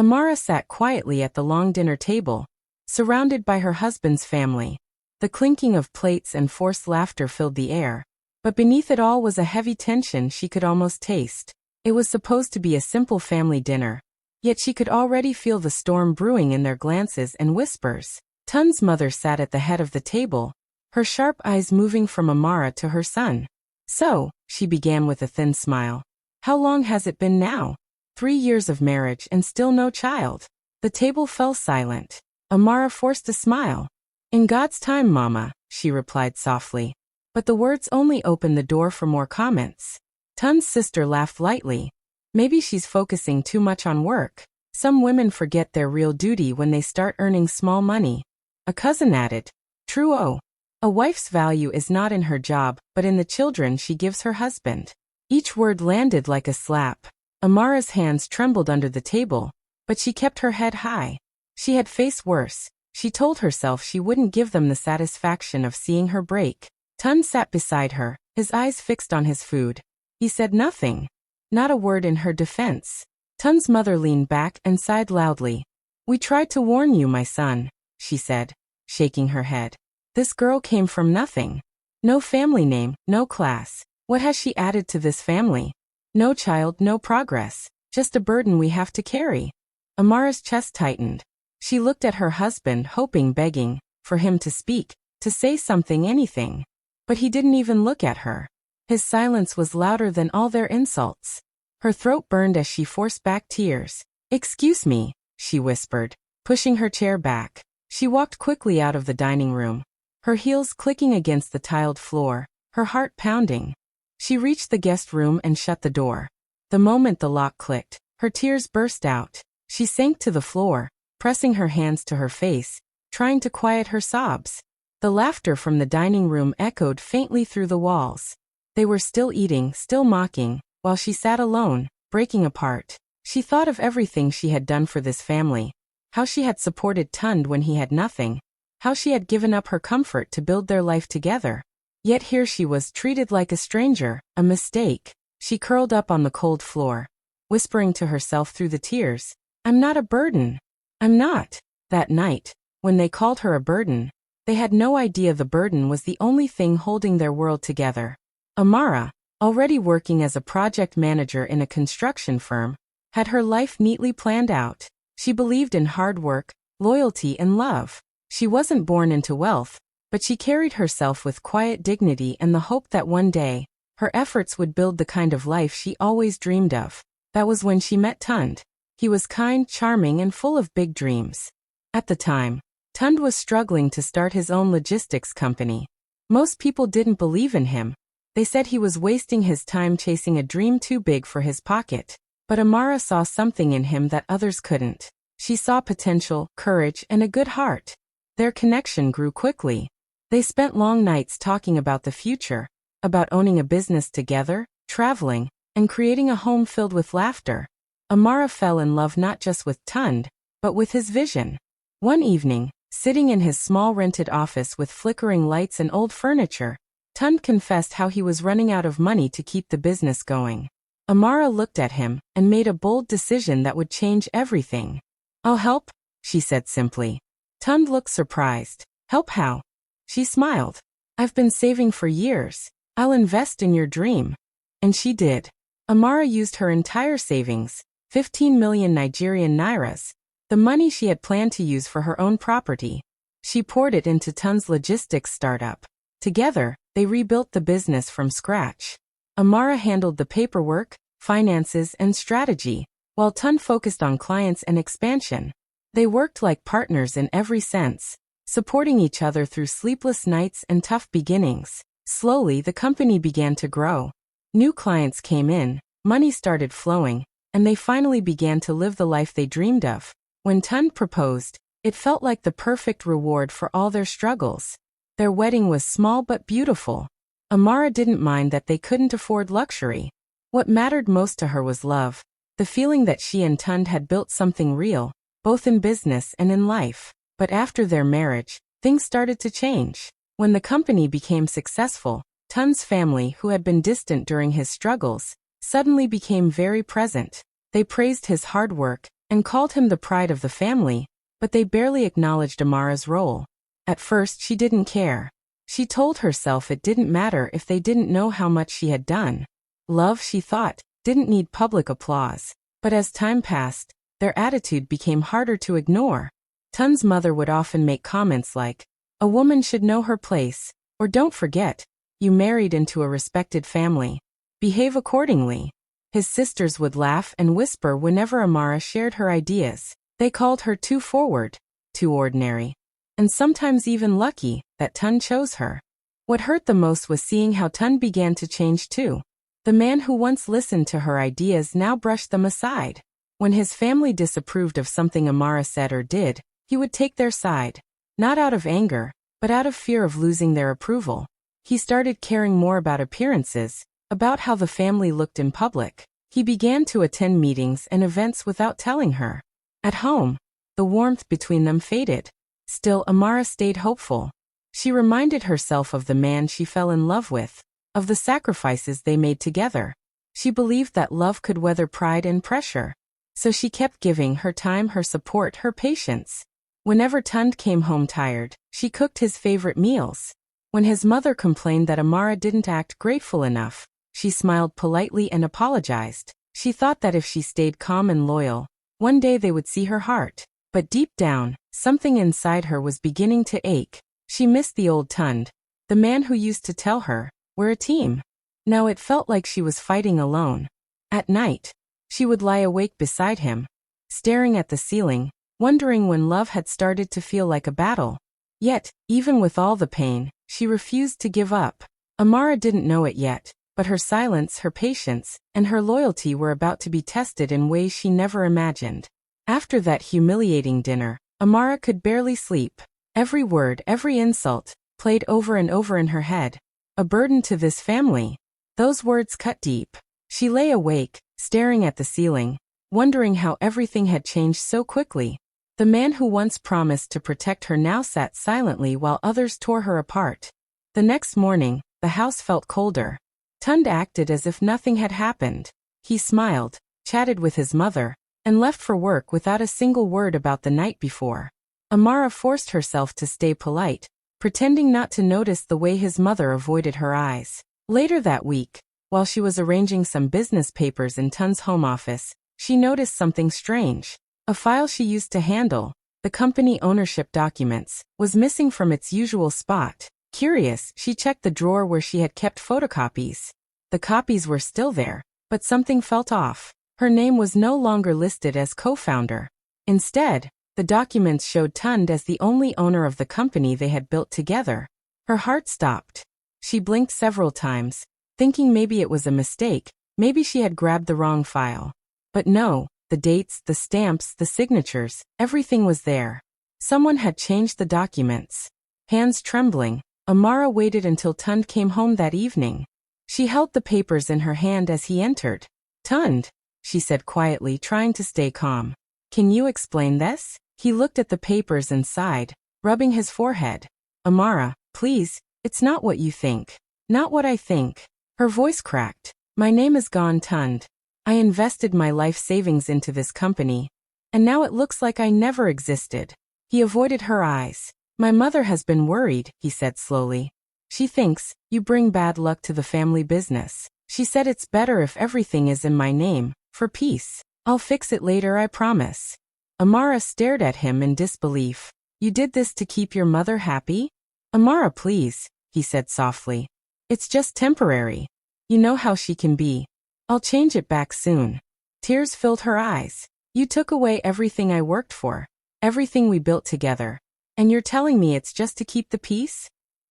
Amara sat quietly at the long dinner table, surrounded by her husband's family. The clinking of plates and forced laughter filled the air, but beneath it all was a heavy tension she could almost taste. It was supposed to be a simple family dinner, yet she could already feel the storm brewing in their glances and whispers. Tun's mother sat at the head of the table, her sharp eyes moving from Amara to her son. "So," she began with a thin smile. "How long has it been now? 3 years of marriage and still no child." The table fell silent. Amara forced a smile. "In God's time, Mama," she replied softly. But the words only opened the door for more comments. Tun's sister laughed lightly. "Maybe she's focusing too much on work. Some women forget their real duty when they start earning small money." A cousin added, "True. Oh, a wife's value is not in her job, but in the children she gives her husband." Each word landed like a slap. Amara's hands trembled under the table, but she kept her head high. She had faced worse. She told herself she wouldn't give them the satisfaction of seeing her break. Tun sat beside her, his eyes fixed on his food. He said nothing. Not a word in her defense. Tun's mother leaned back and sighed loudly. "We tried to warn you, my son," she said, shaking her head. "This girl came from nothing. No family name, no class. What has she added to this family? No child, no progress. Just a burden we have to carry." Amara's chest tightened. She looked at her husband, hoping, begging, for him to speak, to say something, anything. But he didn't even look at her. His silence was louder than all their insults. Her throat burned as she forced back tears. "Excuse me," she whispered, pushing her chair back. She walked quickly out of the dining room, her heels clicking against the tiled floor, her heart pounding. She reached the guest room and shut the door. The moment the lock clicked, her tears burst out. She sank to the floor, pressing her hands to her face, trying to quiet her sobs. The laughter from the dining room echoed faintly through the walls. They were still eating, still mocking, while she sat alone, breaking apart. She thought of everything she had done for this family. How she had supported Tund when he had nothing. How she had given up her comfort to build their life together. Yet here she was treated like a stranger, a mistake. She curled up on the cold floor, whispering to herself through the tears, "I'm not a burden. I'm not." That night, when they called her a burden, they had no idea the burden was the only thing holding their world together. Amara, already working as a project manager in a construction firm, had her life neatly planned out. She believed in hard work, loyalty, and love. She wasn't born into wealth, but she carried herself with quiet dignity and the hope that one day, her efforts would build the kind of life she always dreamed of. That was when she met Tund. He was kind, charming, and full of big dreams. At the time, Tund was struggling to start his own logistics company. Most people didn't believe in him. They said he was wasting his time chasing a dream too big for his pocket. But Amara saw something in him that others couldn't. She saw potential, courage, and a good heart. Their connection grew quickly. They spent long nights talking about the future, about owning a business together, traveling, and creating a home filled with laughter. Amara fell in love not just with Tund, but with his vision. One evening, sitting in his small rented office with flickering lights and old furniture, Tund confessed how he was running out of money to keep the business going. Amara looked at him and made a bold decision that would change everything. "I'll help," she said simply. Tund looked surprised. "Help how?" She smiled. "I've been saving for years. I'll invest in your dream." And she did. Amara used her entire savings, 15 million Nigerian nairas, the money she had planned to use for her own property. She poured it into Tund's logistics startup. Together, they rebuilt the business from scratch. Amara handled the paperwork, finances, and strategy, while Tund focused on clients and expansion. They worked like partners in every sense, supporting each other through sleepless nights and tough beginnings. Slowly, the company began to grow. New clients came in, money started flowing, and they finally began to live the life they dreamed of. When Tund proposed, it felt like the perfect reward for all their struggles. Their wedding was small but beautiful. Amara didn't mind that they couldn't afford luxury. What mattered most to her was love, the feeling that she and Tund had built something real, both in business and in life. But after their marriage, things started to change. When the company became successful, Tund's family, who had been distant during his struggles, suddenly became very present. They praised his hard work, and called him the pride of the family, but they barely acknowledged Amara's role. At first she didn't care. She told herself it didn't matter if they didn't know how much she had done. Love, she thought, didn't need public applause. But as time passed, their attitude became harder to ignore. Tun's mother would often make comments like, "A woman should know her place," or "Don't forget, you married into a respected family. Behave accordingly." His sisters would laugh and whisper whenever Amara shared her ideas. They called her too forward, too ordinary, and sometimes even lucky that Tun chose her. What hurt the most was seeing how Tun began to change too. The man who once listened to her ideas now brushed them aside. When his family disapproved of something Amara said or did, he would take their side, not out of anger, but out of fear of losing their approval. He started caring more about appearances, about how the family looked in public. He began to attend meetings and events without telling her. At home, the warmth between them faded. Still, Amara stayed hopeful. She reminded herself of the man she fell in love with, of the sacrifices they made together. She believed that love could weather pride and pressure. So she kept giving her time, her support, her patience. Whenever Tund came home tired, she cooked his favorite meals. When his mother complained that Amara didn't act grateful enough, she smiled politely and apologized. She thought that if she stayed calm and loyal, one day they would see her heart. But deep down, something inside her was beginning to ache. She missed the old Tund, the man who used to tell her, "We're a team." Now it felt like she was fighting alone. At night, she would lie awake beside him, staring at the ceiling, wondering when love had started to feel like a battle. Yet, even with all the pain, she refused to give up. Amara didn't know it yet, but her silence, her patience, and her loyalty were about to be tested in ways she never imagined. After that humiliating dinner, Amara could barely sleep. Every word, every insult, played over and over in her head. A burden to this family. Those words cut deep. She lay awake, staring at the ceiling, wondering how everything had changed so quickly. The man who once promised to protect her now sat silently while others tore her apart. The next morning, the house felt colder. Tund acted as if nothing had happened. He smiled, chatted with his mother, and left for work without a single word about the night before. Amara forced herself to stay polite, pretending not to notice the way his mother avoided her eyes. Later that week, while she was arranging some business papers in Tund's home office, she noticed something strange. A file she used to handle, the company ownership documents, was missing from its usual spot. Curious, she checked the drawer where she had kept photocopies. The copies were still there, but something felt off. Her name was no longer listed as co-founder. Instead, the documents showed Tund as the only owner of the company they had built together. Her heart stopped. She blinked several times, thinking maybe it was a mistake, maybe she had grabbed the wrong file. But no, the dates, the stamps, the signatures, everything was there. Someone had changed the documents. Hands trembling, Amara waited until Tund came home that evening. She held the papers in her hand as he entered. "Tund," she said quietly, trying to stay calm. "Can you explain this?" He looked at the papers and sighed, rubbing his forehead. "Amara, please, it's not what you think. Not what I think." Her voice cracked. "My name is gone, Tund. I invested my life savings into this company, and now it looks like I never existed." He avoided her eyes. "My mother has been worried," he said slowly. "She thinks you bring bad luck to the family business. She said it's better if everything is in my name, for peace. I'll fix it later, I promise." Amara stared at him in disbelief. "You did this to keep your mother happy?" "Amara, please," he said softly. "It's just temporary. You know how she can be. I'll change it back soon." Tears filled her eyes. "You took away everything I worked for, everything we built together, and you're telling me it's just to keep the peace?"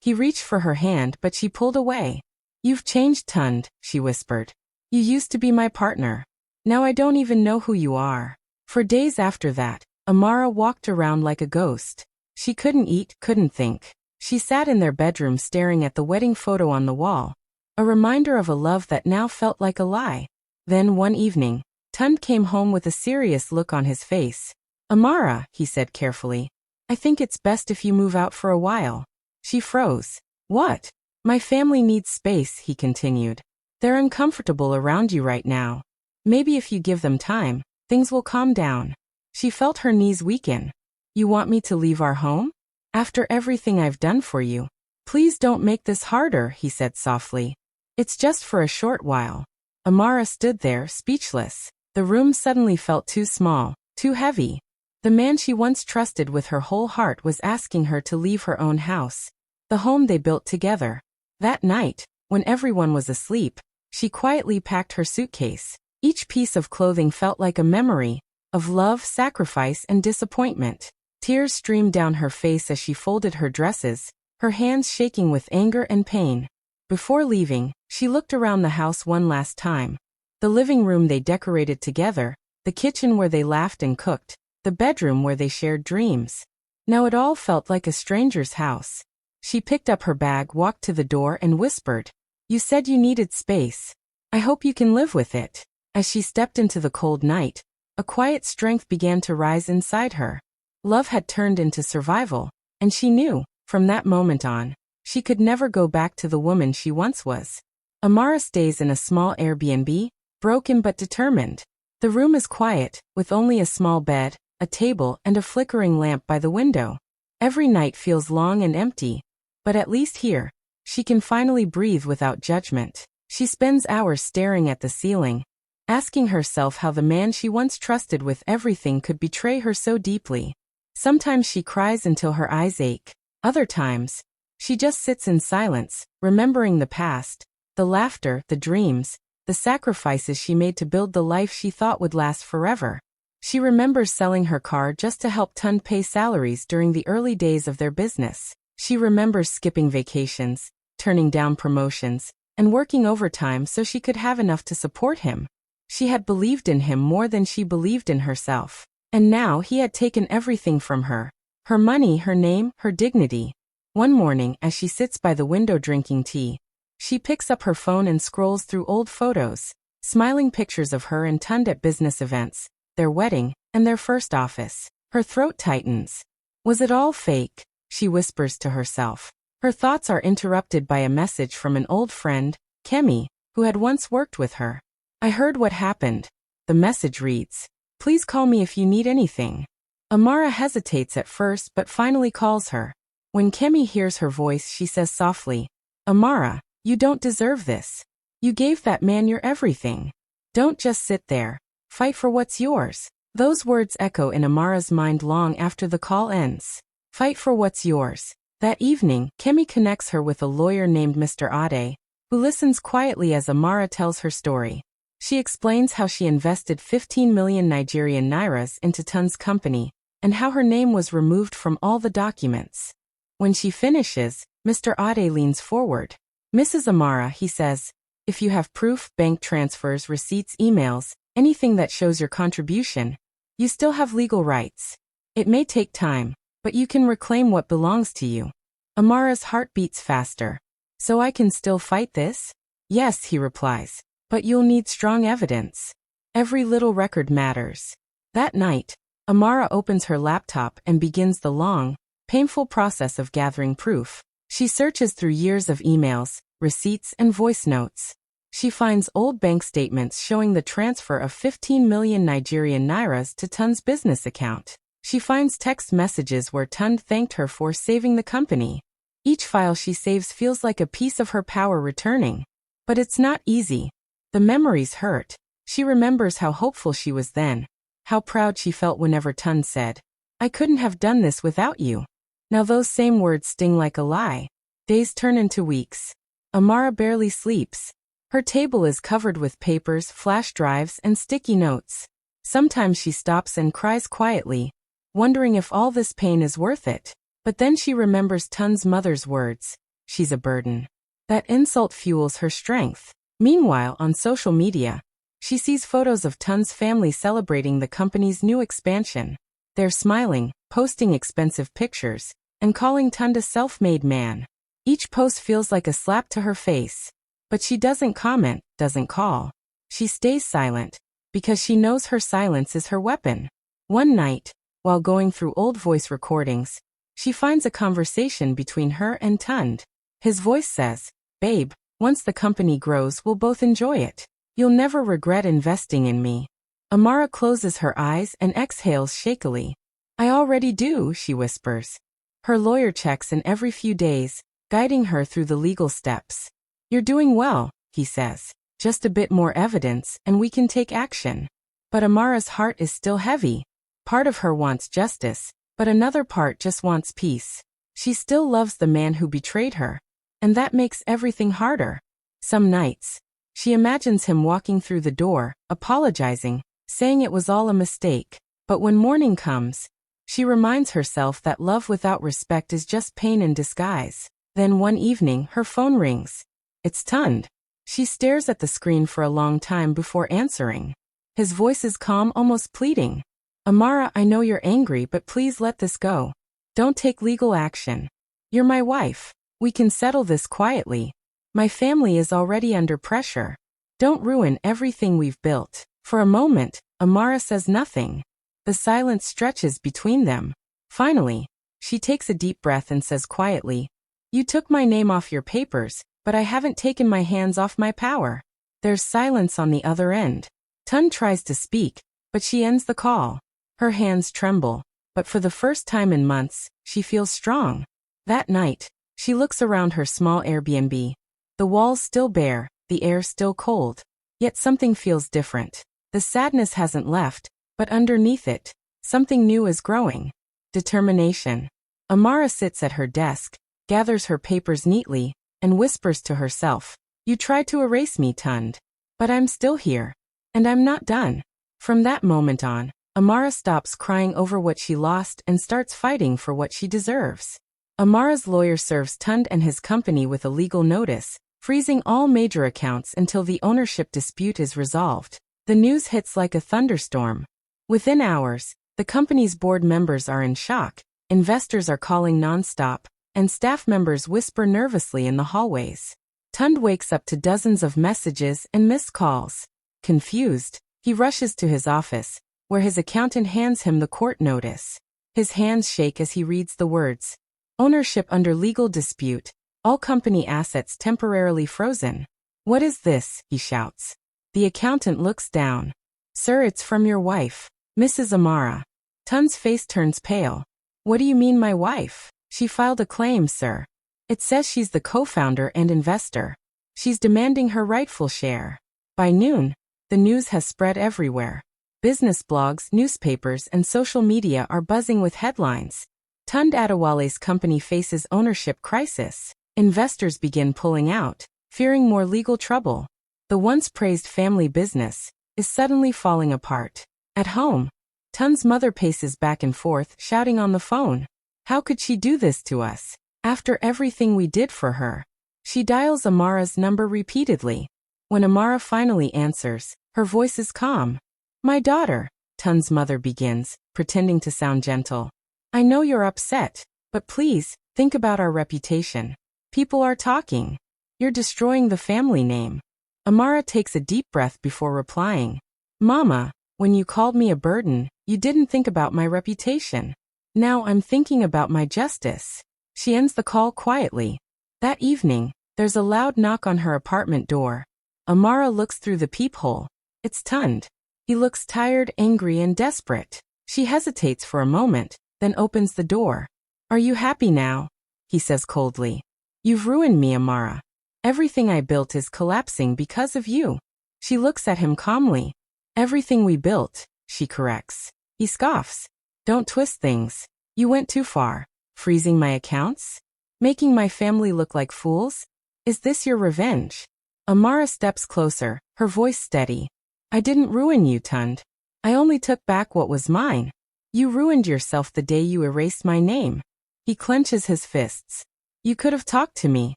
He reached for her hand, but she pulled away. "You've changed, Tund," she whispered. "You used to be my partner. Now I don't even know who you are." For days after that, Amara walked around like a ghost. She couldn't eat, couldn't think. She sat in their bedroom staring at the wedding photo on the wall, a reminder of a love that now felt like a lie. Then one evening, Tund came home with a serious look on his face. "Amara," he said carefully, "I think it's best if you move out for a while." She froze. "What?" "My family needs space," he continued. "They're uncomfortable around you right now. Maybe if you give them time, things will calm down." She felt her knees weaken. You want me to leave our home? After everything I've done for you? Please don't make this harder, he said softly. It's just for a short while. Amara stood there, speechless. The room suddenly felt too small, too heavy. The man she once trusted with her whole heart was asking her to leave her own house, the home they built together. That night, when everyone was asleep, she quietly packed her suitcase. Each piece of clothing felt like a memory of love, sacrifice, and disappointment. Tears streamed down her face as she folded her dresses, her hands shaking with anger and pain. Before leaving, she looked around the house one last time. The living room they decorated together, the kitchen where they laughed and cooked, the bedroom where they shared dreams. Now it all felt like a stranger's house. She picked up her bag, walked to the door, and whispered, "You said you needed space. I hope you can live with it." As she stepped into the cold night, a quiet strength began to rise inside her. Love had turned into survival, and she knew, from that moment on, she could never go back to the woman she once was. Amara stays in a small Airbnb, broken but determined. The room is quiet, with only a small bed, a table, and a flickering lamp by the window. Every night feels long and empty, but at least here, she can finally breathe without judgment. She spends hours staring at the ceiling, asking herself how the man she once trusted with everything could betray her so deeply. Sometimes she cries until her eyes ache. Other times, she just sits in silence, remembering the past, the laughter, the dreams, the sacrifices she made to build the life she thought would last forever. She remembers selling her car just to help Tund pay salaries during the early days of their business. She remembers skipping vacations, turning down promotions, and working overtime so she could have enough to support him. She had believed in him more than she believed in herself. And now he had taken everything from her. Her money, her name, her dignity. One morning, as she sits by the window drinking tea, she picks up her phone and scrolls through old photos, smiling pictures of her and Tund at business events, their wedding, and their first office. Her throat tightens. Was it all fake? She whispers to herself. Her thoughts are interrupted by a message from an old friend, Kemi, who had once worked with her. "I heard what happened." The message reads, "Please call me if you need anything." Amara hesitates at first but finally calls her. When Kemi hears her voice, she says softly, "Amara, you don't deserve this. You gave that man your everything. Don't just sit there. Fight for what's yours." Those words echo in Amara's mind long after the call ends. Fight for what's yours. That evening, Kemi connects her with a lawyer named Mr. Ade, who listens quietly as Amara tells her story. She explains how she invested 15 million Nigerian nairas into Tund's company, and how her name was removed from all the documents. When she finishes, Mr. Ade leans forward. "Mrs. Amara," he says, "if you have proof, bank transfers, receipts, emails, anything that shows your contribution, you still have legal rights. It may take time, but you can reclaim what belongs to you." Amara's heart beats faster. "So I can still fight this?" "Yes," he replies. "But you'll need strong evidence. Every little record matters." That night, Amara opens her laptop and begins the long, painful process of gathering proof. She searches through years of emails, receipts, and voice notes. She finds old bank statements showing the transfer of 15 million Nigerian nairas to Tund's business account. She finds text messages where Tund thanked her for saving the company. Each file she saves feels like a piece of her power returning. But it's not easy. The memories hurt. She remembers how hopeful she was then, how proud she felt whenever Tund said, "I couldn't have done this without you." Now those same words sting like a lie. Days turn into weeks. Amara barely sleeps. Her table is covered with papers, flash drives, and sticky notes. Sometimes she stops and cries quietly, wondering if all this pain is worth it. But then she remembers Tund's mother's words, "She's a burden." That insult fuels her strength. Meanwhile, on social media, she sees photos of Tund's family celebrating the company's new expansion. They're smiling, posting expensive pictures, and calling Tund a self-made man. Each post feels like a slap to her face. But she doesn't comment, doesn't call. She stays silent, because she knows her silence is her weapon. One night, while going through old voice recordings, she finds a conversation between her and Tund. His voice says, "Babe, once the company grows, we'll both enjoy it. You'll never regret investing in me." Amara closes her eyes and exhales shakily. I already do, she whispers. Her lawyer checks in every few days, guiding her through the legal steps. You're doing well, he says. Just a bit more evidence and we can take action. But Amara's heart is still heavy. Part of her wants justice, but another part just wants peace. She still loves the man who betrayed her, and that makes everything harder. Some nights, she imagines him walking through the door, apologizing, saying it was all a mistake. But when morning comes, she reminds herself that love without respect is just pain in disguise. Then one evening, her phone rings. It's Tund. She stares at the screen for a long time before answering. His voice is calm, almost pleading. Amara, I know you're angry, but please let this go. Don't take legal action. You're my wife. We can settle this quietly. My family is already under pressure. Don't ruin everything we've built. For a moment, Amara says nothing. The silence stretches between them. Finally, she takes a deep breath and says quietly, You took my name off your papers, but I haven't taken my hands off my power. There's silence on the other end. Tund tries to speak, but she ends the call. Her hands tremble, but for the first time in months, she feels strong. That night, she looks around her small Airbnb. The walls still bare, the air still cold. Yet something feels different. The sadness hasn't left, but underneath it, something new is growing. Determination. Amara sits at her desk, gathers her papers neatly, and whispers to herself, You tried to erase me, Tund. But I'm still here. And I'm not done. From that moment on, Amara stops crying over what she lost and starts fighting for what she deserves. Amara's lawyer serves Tund and his company with a legal notice, freezing all major accounts until the ownership dispute is resolved. The news hits like a thunderstorm. Within hours, the company's board members are in shock, investors are calling nonstop, and staff members whisper nervously in the hallways. Tund wakes up to dozens of messages and missed calls. Confused, he rushes to his office, where his accountant hands him the court notice. His hands shake as he reads the words. Ownership under legal dispute. All company assets temporarily frozen. What is this? He shouts. The accountant looks down. Sir, it's from your wife, Mrs. Amara. Tund's face turns pale. What do you mean my wife? She filed a claim, sir. It says she's the co-founder and investor. She's demanding her rightful share. By noon, the news has spread everywhere. Business blogs, newspapers, and social media are buzzing with headlines. Tund Adewale's company faces ownership crisis. Investors begin pulling out, fearing more legal trouble. The once praised family business is suddenly falling apart. At home, Tund's mother paces back and forth, shouting on the phone. How could she do this to us? After everything we did for her. She dials Amara's number repeatedly. When Amara finally answers, her voice is calm. My daughter, Tund's mother begins, pretending to sound gentle. I know you're upset, but please, think about our reputation. People are talking. You're destroying the family name. Amara takes a deep breath before replying. Mama, when you called me a burden, you didn't think about my reputation. Now I'm thinking about my justice. She ends the call quietly. That evening, there's a loud knock on her apartment door. Amara looks through the peephole. It's Tund. He looks tired, angry, and desperate. She hesitates for a moment, then opens the door. Are you happy now? He says coldly. You've ruined me, Amara. Everything I built is collapsing because of you. She looks at him calmly. Everything we built, she corrects. He scoffs. Don't twist things. You went too far. Freezing my accounts? Making my family look like fools? Is this your revenge? Amara steps closer, her voice steady. I didn't ruin you, Tund. I only took back what was mine. You ruined yourself the day you erased my name. He clenches his fists. You could have talked to me.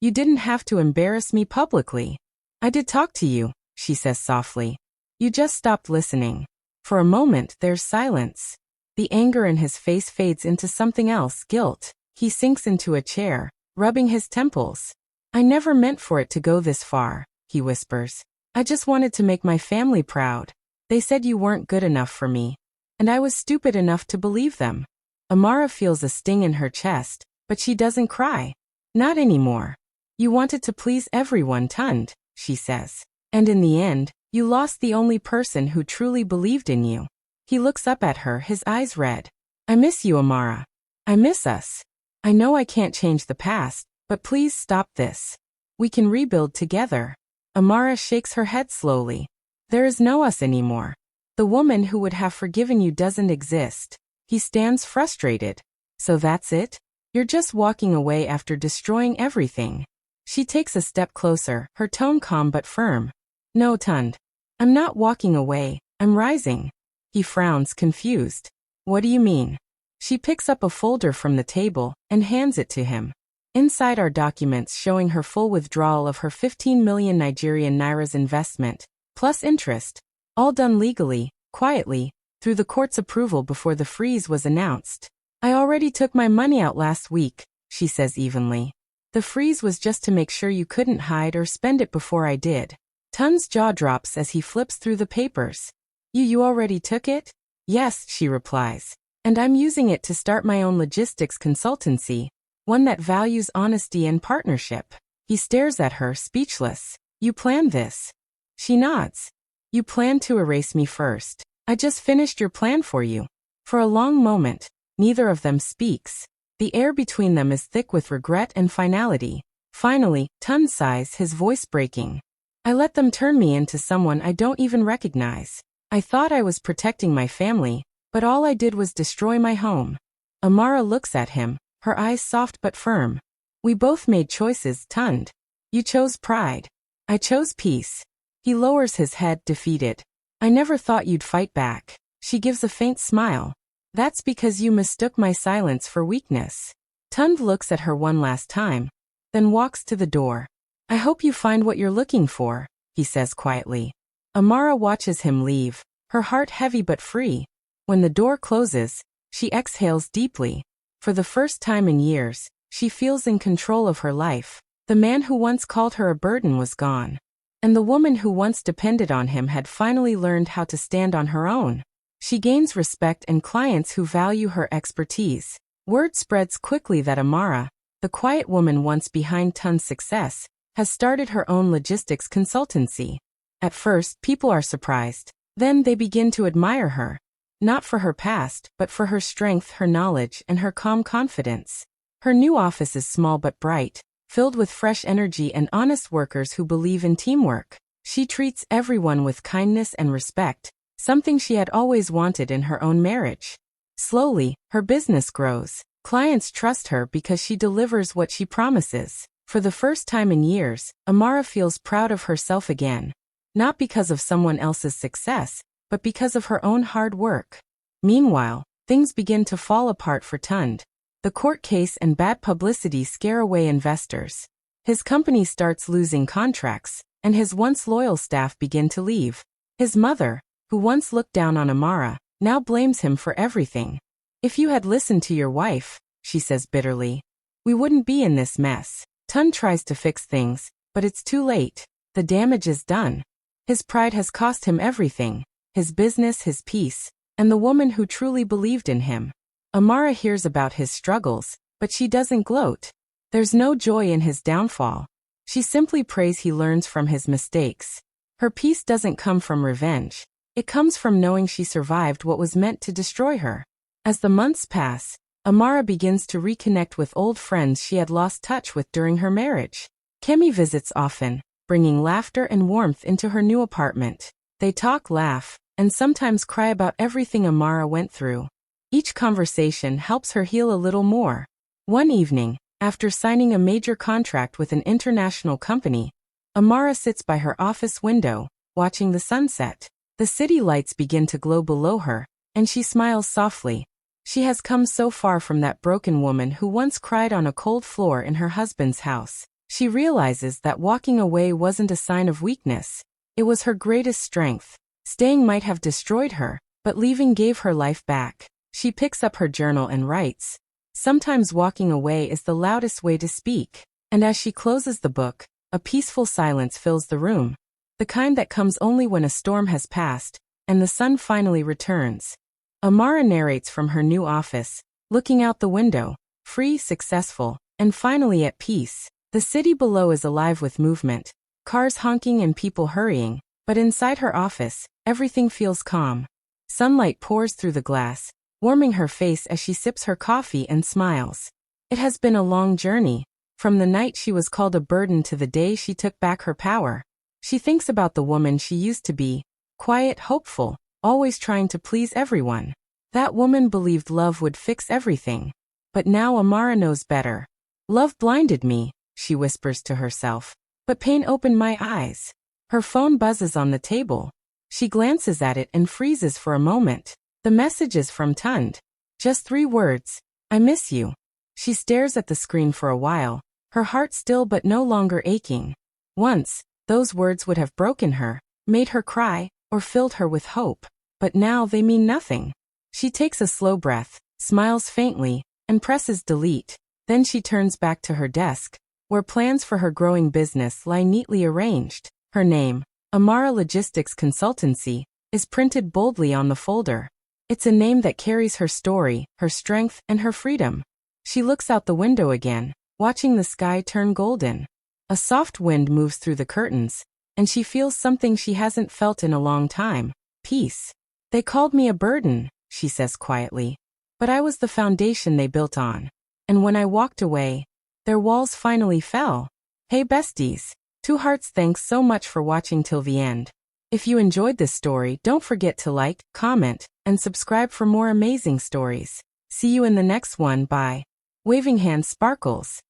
You didn't have to embarrass me publicly. I did talk to you, she says softly. You just stopped listening. For a moment, there's silence. The anger in his face fades into something else, guilt. He sinks into a chair, rubbing his temples. I never meant for it to go this far, he whispers. I just wanted to make my family proud. They said you weren't good enough for me. And I was stupid enough to believe them. Amara feels a sting in her chest, but she doesn't cry. Not anymore. You wanted to please everyone, Tund, she says. And in the end, You lost the only person who truly believed in you. He looks up at her, his eyes red. I miss you, Amara. I miss us. I know I can't change the past, but please stop this. We can rebuild together. Amara shakes her head slowly. There is no us anymore. The woman who would have forgiven you doesn't exist. He stands frustrated. So that's it? You're just walking away after destroying everything. She takes a step closer, her tone calm but firm. No, Tund. I'm not walking away, I'm rising. He frowns, confused. What do you mean? She picks up a folder from the table and hands it to him. Inside are documents showing her full withdrawal of her 15 million Nigerian nairas investment, plus interest, all done legally, quietly, through the court's approval before the freeze was announced. I already took my money out last week, she says evenly. The freeze was just to make sure you couldn't hide or spend it before I did. Tund's jaw drops as he flips through the papers. You already took it? Yes, she replies. And I'm using it to start my own logistics consultancy, one that values honesty and partnership. He stares at her, speechless. You planned this? She nods. You planned to erase me first. I just finished your plan for you. For a long moment, neither of them speaks. The air between them is thick with regret and finality. Finally, Tund sighs, his voice breaking. I let them turn me into someone I don't even recognize. I thought I was protecting my family, but all I did was destroy my home. Amara looks at him, her eyes soft but firm. We both made choices, Tund. You chose pride. I chose peace. He lowers his head, defeated. I never thought you'd fight back. She gives a faint smile. That's because you mistook my silence for weakness. Tund looks at her one last time, then walks to the door. I hope you find what you're looking for, he says quietly. Amara watches him leave, her heart heavy but free. When the door closes, she exhales deeply. For the first time in years, she feels in control of her life. The man who once called her a burden was gone. And the woman who once depended on him had finally learned how to stand on her own. She gains respect and clients who value her expertise. Word spreads quickly that Amara, the quiet woman once behind Tund's success, has started her own logistics consultancy. At first, people are surprised. Then they begin to admire her. Not for her past, but for her strength, her knowledge, and her calm confidence. Her new office is small but bright, filled with fresh energy and honest workers who believe in teamwork. She treats everyone with kindness and respect, something she had always wanted in her own marriage. Slowly, her business grows. Clients trust her because she delivers what she promises. For the first time in years, Amara feels proud of herself again. Not because of someone else's success, but because of her own hard work. Meanwhile, things begin to fall apart for Tund. The court case and bad publicity scare away investors. His company starts losing contracts, and his once loyal staff begin to leave. His mother, who once looked down on Amara, now blames him for everything. If you had listened to your wife, she says bitterly, we wouldn't be in this mess. Tund tries to fix things, but it's too late. The damage is done. His pride has cost him everything. His business, his peace, and the woman who truly believed in him. Amara hears about his struggles, but she doesn't gloat. There's no joy in his downfall. She simply prays he learns from his mistakes. Her peace doesn't come from revenge. It comes from knowing she survived what was meant to destroy her. As the months pass, Amara begins to reconnect with old friends she had lost touch with during her marriage. Kemi visits often, bringing laughter and warmth into her new apartment. They talk, laugh, and sometimes cry about everything Amara went through. Each conversation helps her heal a little more. One evening, after signing a major contract with an international company, Amara sits by her office window, watching the sunset. The city lights begin to glow below her, and she smiles softly. She has come so far from that broken woman who once cried on a cold floor in her husband's house. She realizes that walking away wasn't a sign of weakness. It was her greatest strength. Staying might have destroyed her, but leaving gave her life back. She picks up her journal and writes. Sometimes walking away is the loudest way to speak. And as she closes the book, a peaceful silence fills the room. The kind that comes only when a storm has passed, and the sun finally returns. Amara narrates from her new office, looking out the window, free, successful, and finally at peace. The city below is alive with movement, cars honking and people hurrying, But inside her office, everything feels calm. Sunlight pours through the glass, warming her face as she sips her coffee and smiles. It has been a long journey, from the night she was called a burden to the day she took back her power. She thinks about the woman she used to be, quiet, hopeful, always trying to please everyone. That woman believed love would fix everything. But now Amara knows better. Love blinded me, she whispers to herself. But pain opened my eyes. Her phone buzzes on the table. She glances at it and freezes for a moment. The message is from Tund. Just 3 words. I miss you. She stares at the screen for a while, her heart still but no longer aching. Once, those words would have broken her, made her cry, or filled her with hope. But now they mean nothing. She takes a slow breath, smiles faintly, and presses delete. Then she turns back to her desk, where plans for her growing business lie neatly arranged. Her name, Amara Logistics Consultancy, is printed boldly on the folder. It's a name that carries her story, her strength, and her freedom. She looks out the window again, watching the sky turn golden. A soft wind moves through the curtains, and she feels something she hasn't felt in a long time: peace. They called me a burden, she says quietly. But I was the foundation they built on. And when I walked away, their walls finally fell. Hey besties. Two Hearts, thanks so much for watching till the end. If you enjoyed this story, don't forget to like, comment, and subscribe for more amazing stories. See you in the next one. Bye. Waving Hand Sparkles.